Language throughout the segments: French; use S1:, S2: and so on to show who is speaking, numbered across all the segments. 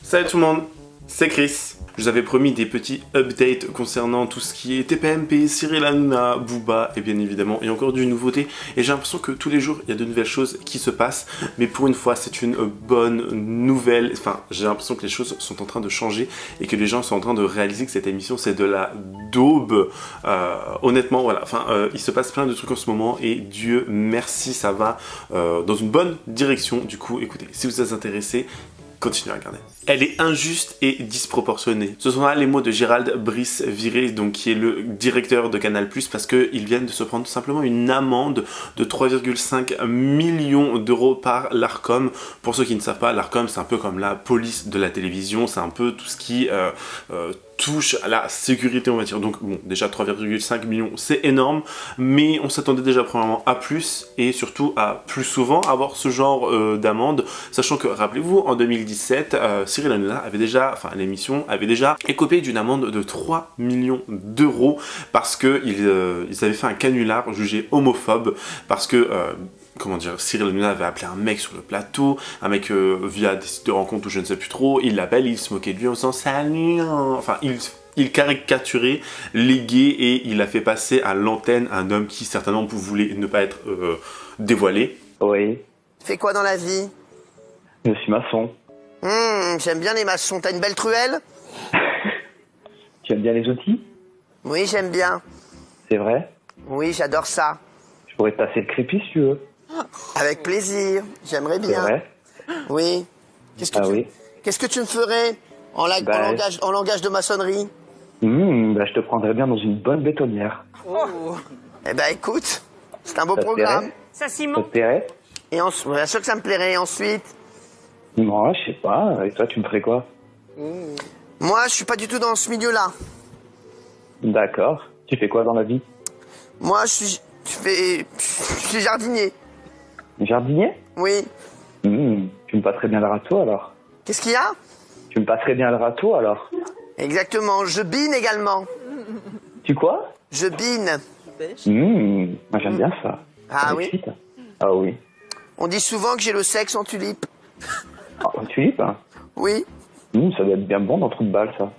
S1: Salut tout le monde, c'est Chris. Je vous avais promis des petits updates concernant tout ce qui est TPMP, Cyril Hanouna, Booba et bien évidemment, il y a encore du nouveauté. Et j'ai l'impression que tous les jours, il y a de nouvelles choses qui se passent. Mais pour une fois, c'est une bonne nouvelle. Enfin, j'ai l'impression que les choses sont en train de changer et que les gens sont en train de réaliser que cette émission, c'est de la daube. Honnêtement, voilà. Enfin, il se passe plein de trucs en ce moment et Dieu merci, ça va dans une bonne direction. Du coup, écoutez, si vous êtes intéressés, continuez à regarder. Elle est injuste et disproportionnée. Ce sont là les mots de Gérald Brice-Viré, donc qui est le directeur de Canal+, parce qu'ils viennent de se prendre tout simplement une amende de 3,5 millions d'euros par l'Arcom. Pour ceux qui ne savent pas, l'Arcom c'est un peu comme la police de la télévision, c'est un peu tout ce qui touche à la sécurité, on va dire. Donc bon, déjà 3,5 millions, c'est énorme, mais on s'attendait déjà premièrement à plus, et surtout à plus souvent avoir ce genre d'amende, sachant que, rappelez-vous, en 2017, Cyril Hanouna avait déjà, enfin l'émission avait déjà écopé d'une amende de 3 millions d'euros parce qu'ils avaient fait un canular jugé homophobe, parce que comment dire, Cyril Hanouna avait appelé un mec sur le plateau, un mec via des sites de rencontres ou je ne sais plus trop, il l'appelle, il se moquait de lui en disant salut, enfin il caricaturait les gays et il a fait passer à l'antenne un homme qui certainement voulait ne pas être dévoilé.
S2: Oui.
S3: Tu fais quoi dans la vie?
S2: Je suis maçon.
S3: J'aime bien les maçons. T'as une belle truelle?
S2: Tu aimes bien les outils?
S3: Oui, j'aime bien.
S2: C'est vrai?
S3: Oui, j'adore ça.
S2: Je pourrais te passer le crépi si tu veux.
S3: Avec plaisir. J'aimerais
S2: C'est
S3: bien.
S2: vrai?
S3: Oui. Qu'est-ce que
S2: oui.
S3: Qu'est-ce que tu me ferais en langage de maçonnerie?
S2: Je te prendrais bien dans une bonne bétonnière.
S3: Eh ben, écoute, c'est un beau
S2: Ça te
S3: programme.
S2: plairait?
S4: Ça,
S2: Ça
S4: Simon.
S2: te plairait?
S3: Et bien sûr que ça me plairait. Ensuite,
S2: Moi, je sais pas. Et toi, tu me ferais quoi?
S3: moi, je suis pas du tout dans ce milieu-là.
S2: D'accord. Tu fais quoi dans la vie?
S3: Moi, je suis jardinier.
S2: Jardinier?
S3: Oui.
S2: Tu me passerais bien le râteau alors?
S3: Qu'est-ce qu'il y a?
S2: Tu me passerais bien le râteau alors?
S3: Exactement. Je bine également.
S2: Tu quoi?
S3: Je bine.
S2: Moi j'aime bien ça.
S3: Ah
S2: Ça
S3: oui?
S2: m'excite. Ah oui.
S3: On dit souvent que j'ai le sexe en tulipe.
S2: Ah, en tulipe, hein?
S3: Oui.
S2: Ça doit être bien bon dans trou de balle ça.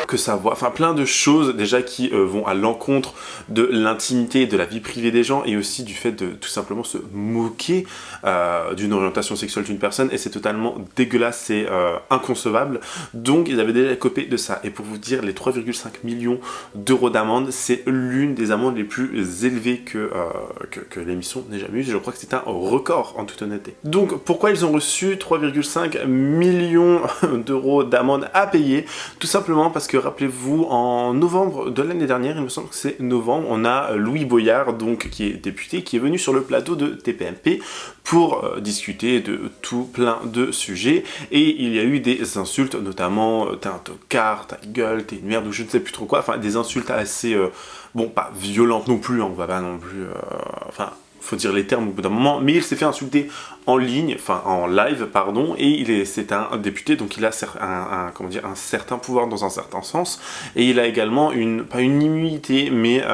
S1: Que ça voit, enfin plein de choses déjà qui vont à l'encontre de l'intimité, de la vie privée des gens et aussi du fait de tout simplement se moquer d'une orientation sexuelle d'une personne, et c'est totalement dégueulasse, c'est inconcevable. Donc ils avaient déjà copé de ça, et pour vous dire, les 3,5 millions d'euros d'amende, c'est l'une des amendes les plus élevées que l'émission n'ait jamais eu. Je crois que c'est un record en toute honnêteté. Donc pourquoi ils ont reçu 3,5 millions d'euros d'amende à payer? Tout simplement parce que, rappelez-vous, en novembre de l'année dernière, il me semble que c'est novembre, on a Louis Boyard, donc qui est député, qui est venu sur le plateau de TPMP pour discuter de tout plein de sujets, et il y a eu des insultes, notamment t'es un tocard, ta gueule, t'es une merde, ou je ne sais plus trop quoi, enfin des insultes assez, bon, pas violentes non plus, on va pas non plus, enfin, faut dire les termes au bout d'un moment, mais il s'est fait insulter en ligne, enfin en live, pardon, et c'est un député, donc il a comment dire, un certain pouvoir dans un certain sens, et il a également pas une immunité, mais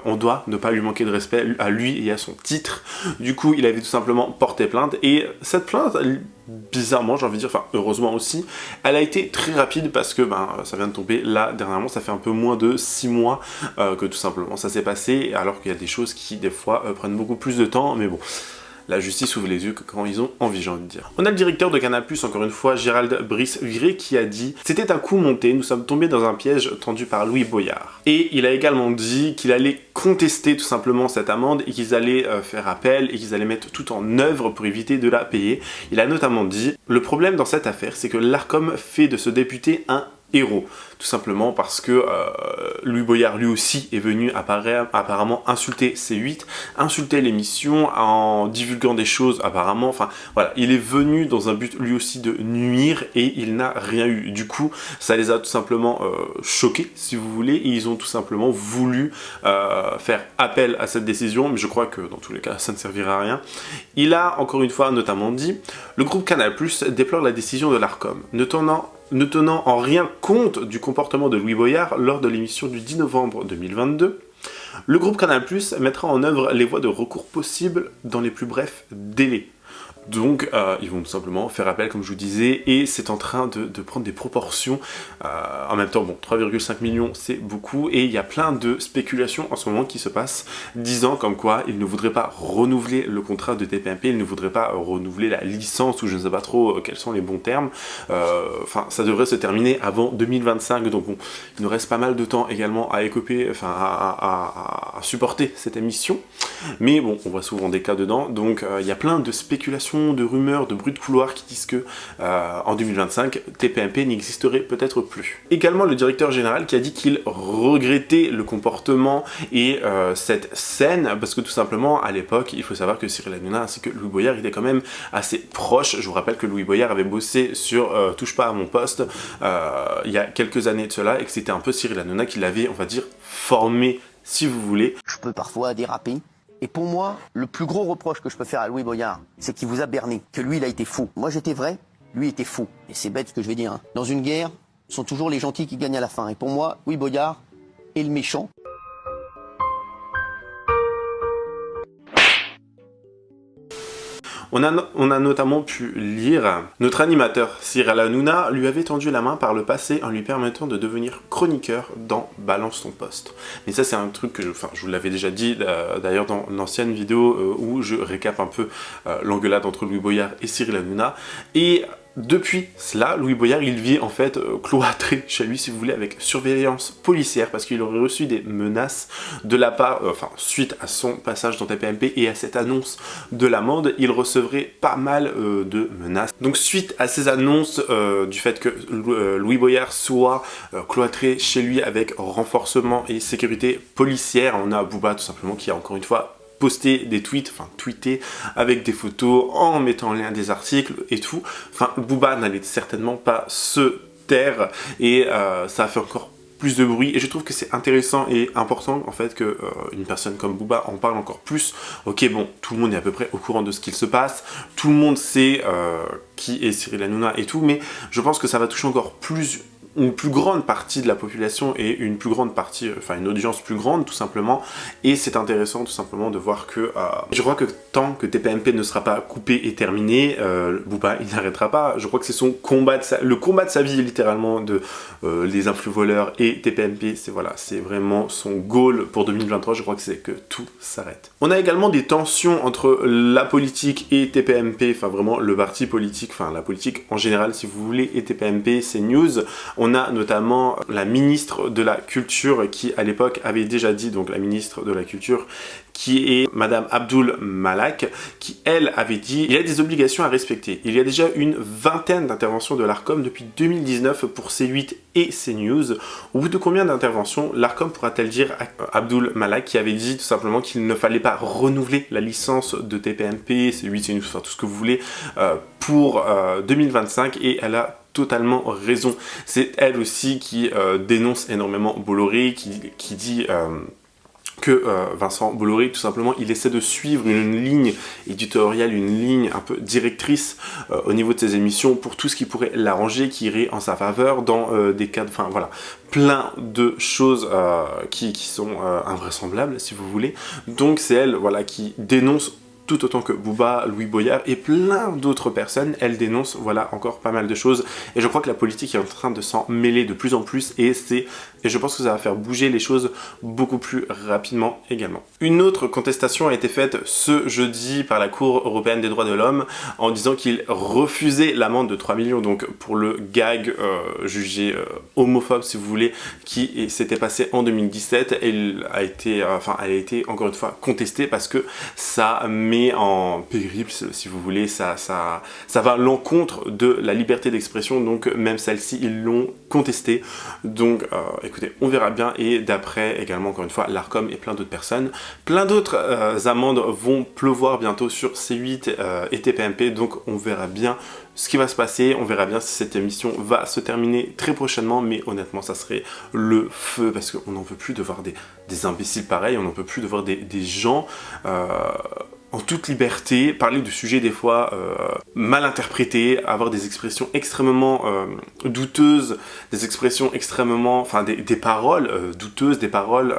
S1: on doit ne pas lui manquer de respect à lui et à son titre. Du coup, il avait tout simplement porté plainte, et cette plainte, bizarrement, j'ai envie de dire, enfin heureusement aussi, elle a été très rapide parce que ça vient de tomber là dernièrement, ça fait un peu moins de 6 mois que tout simplement ça s'est passé, alors qu'il y a des choses qui des fois prennent beaucoup plus de temps, mais bon, la justice ouvre les yeux que quand ils ont envie, j'ai envie de dire. On a le directeur de Canal+, encore une fois, Gérald Brice-Viré, qui a dit « C'était un coup monté, nous sommes tombés dans un piège tendu par Louis Boyard. » Et il a également dit qu'il allait contester tout simplement cette amende et qu'ils allaient faire appel et qu'ils allaient mettre tout en œuvre pour éviter de la payer. Il a notamment dit « Le problème dans cette affaire, c'est que l'Arcom fait de ce député un héros, tout simplement parce que Louis Boyard lui aussi est venu apparemment insulter C8, insulter l'émission en divulguant des choses apparemment, enfin voilà, il est venu dans un but lui aussi de nuire et il n'a rien eu. Du coup, ça les a tout simplement choqués, si vous voulez, et ils ont tout simplement voulu faire appel à cette décision, mais je crois que dans tous les cas, ça ne servira à rien. Il a encore une fois notamment dit « Le groupe Canal+ déplore la décision de l'Arcom, ne tenant en rien compte du comportement de Louis Boyard lors de l'émission du 10 novembre 2022, Le groupe Canal+ mettra en œuvre les voies de recours possibles dans les plus brefs délais. Donc ils vont tout simplement faire appel, comme je vous disais, et c'est en train de prendre des proportions. En même temps, bon, 3,5 millions c'est beaucoup, et il y a plein de spéculations en ce moment qui se passent, disant comme quoi ils ne voudraient pas renouveler le contrat de TPMP, ils ne voudraient pas renouveler la licence, ou je ne sais pas trop quels sont les bons termes. Enfin, ça devrait se terminer avant 2025, donc bon, il nous reste pas mal de temps également à écoper, enfin à supporter cette émission. Mais bon, on voit souvent des cas dedans, donc il y a plein de spéculations, de rumeurs, de bruits de couloir qui disent que en 2025, TPMP n'existerait peut-être plus. Également le directeur général qui a dit qu'il regrettait le comportement et cette scène, parce que tout simplement à l'époque, il faut savoir que Cyril Hanouna ainsi que Louis Boyard étaient quand même assez proches. Je vous rappelle que Louis Boyard avait bossé sur Touche pas à mon poste il y a quelques années de cela, et que c'était un peu Cyril Hanouna qui l'avait, on va dire, formé, si vous voulez.
S3: Je peux parfois déraper. Et pour moi, le plus gros reproche que je peux faire à Louis Boyard, c'est qu'il vous a berné, que lui, il a été fou. Moi, j'étais vrai, lui était fou. Et c'est bête ce que je vais dire, hein. Dans une guerre, ce sont toujours les gentils qui gagnent à la fin. Et pour moi, Louis Boyard est le méchant.
S1: On a notamment pu lire, notre animateur Cyril Hanouna lui avait tendu la main par le passé en lui permettant de devenir chroniqueur dans Balance ton poste. Mais ça c'est un truc que je vous l'avais déjà dit d'ailleurs dans l'ancienne vidéo où je récap un peu l'engueulade entre Louis Boyard et Cyril Hanouna. Et depuis cela, Louis Boyard, il vit en fait cloîtré chez lui, si vous voulez, avec surveillance policière, parce qu'il aurait reçu des menaces de la part, suite à son passage dans TPMP et à cette annonce de l'amende, il recevrait pas mal de menaces. Donc suite à ces annonces du fait que Louis Boyard soit cloîtré chez lui avec renforcement et sécurité policière, on a Booba tout simplement qui a encore une fois poster des tweets, tweeter avec des photos en mettant en lien des articles et tout. Booba n'allait certainement pas se taire et ça a fait encore plus de bruit, et je trouve que c'est intéressant et important en fait que une personne comme Booba en parle encore plus. Ok, bon, tout le monde est à peu près au courant de ce qu'il se passe, tout le monde sait qui est Cyril Hanouna et tout, mais je pense que ça va toucher encore plus une plus grande partie de la population et une plus grande partie, une audience plus grande tout simplement, et c'est intéressant tout simplement de voir que je crois que tant que TPMP ne sera pas coupé et terminé, Booba il n'arrêtera pas. Je crois que c'est son combat, le combat de sa vie littéralement, de les influx voleurs et TPMP, c'est vraiment son goal pour 2023. Je crois que c'est que tout s'arrête. On a également des tensions entre la politique et TPMP, vraiment le parti politique, la politique en général si vous voulez, et TPMP, CNews. On a notamment la ministre de la Culture qui à l'époque avait déjà dit, donc la ministre de la Culture qui est Madame Abdul Malak, qui elle avait dit il y a des obligations à respecter. Il y a déjà une vingtaine d'interventions de l'Arcom depuis 2019 pour C8 et CNews. Au bout de combien d'interventions l'Arcom pourra-t-elle dire à Abdul Malak, qui avait dit tout simplement qu'il ne fallait pas renouveler la licence de TPMP, C8, CNews, tout ce que vous voulez, pour 2025, et elle a totalement raison. C'est elle aussi qui dénonce énormément Bolloré, qui dit que Vincent Bolloré, tout simplement, il essaie de suivre une ligne éditoriale, une ligne un peu directrice au niveau de ses émissions pour tout ce qui pourrait l'arranger, qui irait en sa faveur dans des cas de... plein de choses qui sont invraisemblables, si vous voulez. Donc c'est elle, qui dénonce tout autant que Booba, Louis Boyard et plein d'autres personnes. Elle dénonce, encore pas mal de choses. Et je crois que la politique est en train de s'en mêler de plus en plus, et je pense que ça va faire bouger les choses beaucoup plus rapidement également. Une autre contestation a été faite ce jeudi par la Cour européenne des droits de l'homme en disant qu'il refusait l'amende de 3 millions donc pour le gag jugé homophobe, si vous voulez, qui s'était passé en 2017. Elle a été encore une fois contestée parce que ça met en périple, si vous voulez, ça va à l'encontre de la liberté d'expression, donc même celle-ci ils l'ont contestée. Donc écoutez, on verra bien, et d'après également encore une fois l'Arcom et plein d'autres personnes, plein d'autres amendes vont pleuvoir bientôt sur C8 et TPMP, donc on verra bien ce qui va se passer, on verra bien si cette émission va se terminer très prochainement, mais honnêtement ça serait le feu, parce qu'on n'en peut plus de voir des imbéciles pareils, on n'en peut plus de voir des gens en toute liberté, parler de sujets des fois mal interprétées, avoir des expressions extrêmement douteuses, des expressions extrêmement, enfin des paroles douteuses, des paroles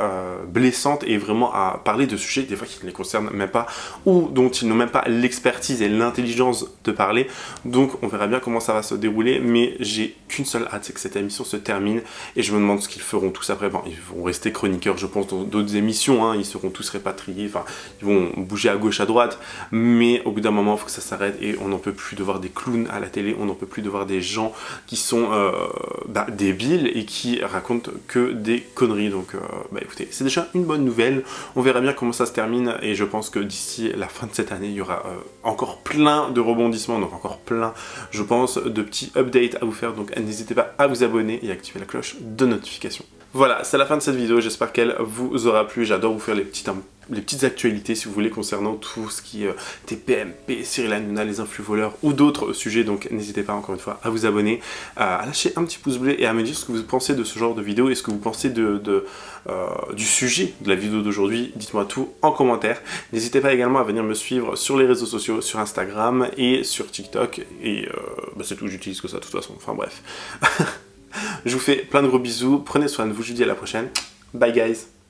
S1: blessantes, et vraiment à parler de sujets des fois qui ne les concernent même pas, ou dont ils n'ont même pas l'expertise et l'intelligence de parler. Donc on verra bien comment ça va se dérouler, mais j'ai qu'une seule hâte, c'est que cette émission se termine, et je me demande ce qu'ils feront tous après. Bon, ils vont rester chroniqueurs, je pense, dans d'autres émissions, hein, ils seront tous répatriés, enfin ils vont bouger à gauche, à droite, mais au bout d'un moment il faut que ça s'arrête, et on n'en peut plus de voir des clowns à la télé, on n'en peut plus de voir des gens qui sont débiles et qui racontent que des conneries. Donc écoutez, c'est déjà une bonne nouvelle, on verra bien comment ça se termine, et je pense que d'ici la fin de cette année, il y aura encore plein de rebondissements, donc encore plein, je pense, de petits updates à vous faire, donc n'hésitez pas à vous abonner et à activer la cloche de notification. Voilà, c'est la fin de cette vidéo, j'espère qu'elle vous aura plu. J'adore vous faire les petites actualités, si vous voulez, concernant tout ce qui est TPMP, Cyril Hanouna, les influx voleurs ou d'autres sujets. Donc n'hésitez pas encore une fois à vous abonner, à lâcher un petit pouce bleu et à me dire ce que vous pensez de ce genre de vidéo et ce que vous pensez du sujet de la vidéo d'aujourd'hui. Dites-moi tout en commentaire. N'hésitez pas également à venir me suivre sur les réseaux sociaux, sur Instagram et sur TikTok. Et c'est tout, j'utilise que ça de toute façon. Enfin bref. Je vous fais plein de gros bisous, prenez soin de vous, je vous dis à la prochaine. Bye guys.